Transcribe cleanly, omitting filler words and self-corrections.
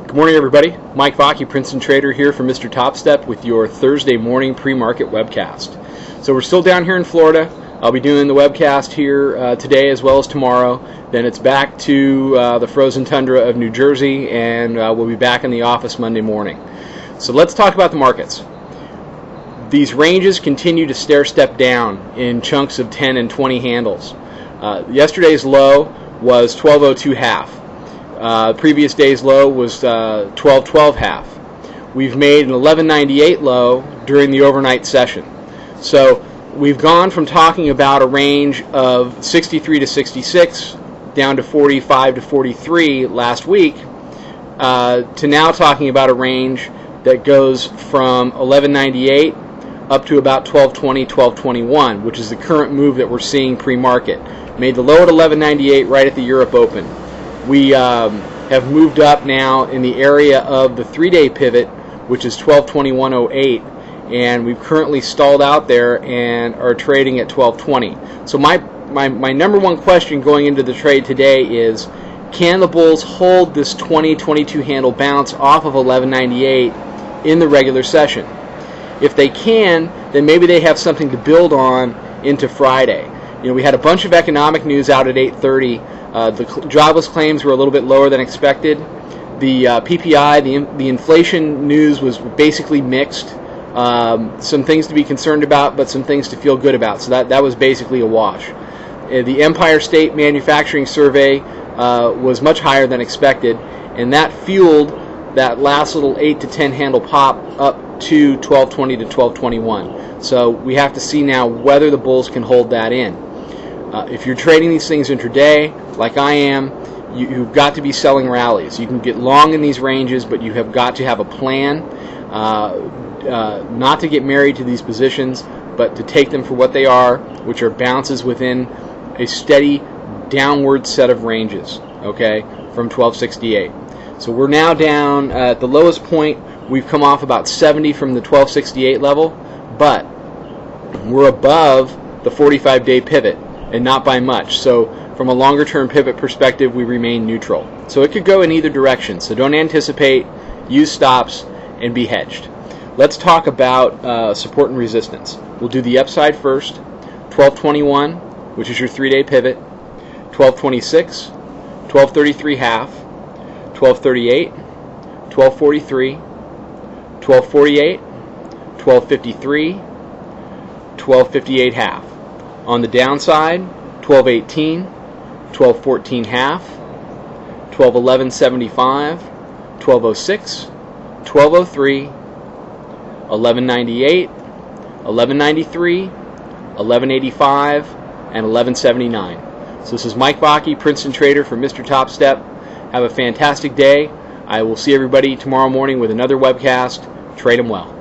Good morning, everybody. Mike Vacchi, Princetontrader here for Mr. Topstep with your Thursday morning pre-market webcast. So we're still down here in Florida. I'll be doing the webcast here today as well as tomorrow. Then it's back to the frozen tundra of New Jersey, and we'll be back in the office Monday morning. So let's talk about the markets. These ranges continue to stair-step down in chunks of 10 and 20 handles. Yesterday's low was 12.02 half. Previous day's low was 12.12 half. We've made an 11.98 low during the overnight session. So we've gone from talking about a range of 63 to 66 down to 45 to 43 last week to now talking about a range that goes from 11.98 up to about 12.20, 12.21, which is the current move that we're seeing pre-market. Made the low at 11.98 right at the Europe Open. We have moved up now in the area of the 3-day pivot, which is 12.21.08, and we've currently stalled out there and are trading at 12.20. So my number one question going into the trade today is, can the bulls hold this 20-22 handle bounce off of 11.98 in the regular session? If they can, then maybe they have something to build on into Friday. You know, we had a bunch of economic news out at 8:30. The jobless claims were a little bit lower than expected. The PPI, the inflation news was basically mixed. Some things to be concerned about, but some things to feel good about. So that was basically a wash. The Empire State Manufacturing Survey was much higher than expected, and that fueled that last little 8 to 10 handle pop up to 12.20 to 12.21. So we have to see now whether the bulls can hold that in. If you're trading these things intraday, like I am, you've got to be selling rallies. You can get long in these ranges, but you have got to have a plan, not to get married to these positions, but to take them for what they are, which are bounces within a steady downward set of ranges, okay, from 1268. So we're now down at the lowest point. We've come off about 70 from the 1268 level, but we're above the 45-day pivot, and not by much. So from a longer-term pivot perspective, we remain neutral. So it could go in either direction. So don't anticipate, use stops, and be hedged. Let's talk about support and resistance. We'll do the upside first. 1221, which is your 3-day pivot. 1226, 1233 half, 1238, 1243, 1248, 1253, 1258 half. On the downside, 1218, 1214 half, 1211.75, 1206, 1203, 1198, 1193, 1185, and 1179. So this is Mike Vacchi, Princetontrader for Mr. Topstep. Have a fantastic day. I will see everybody tomorrow morning with another webcast. Trade them well.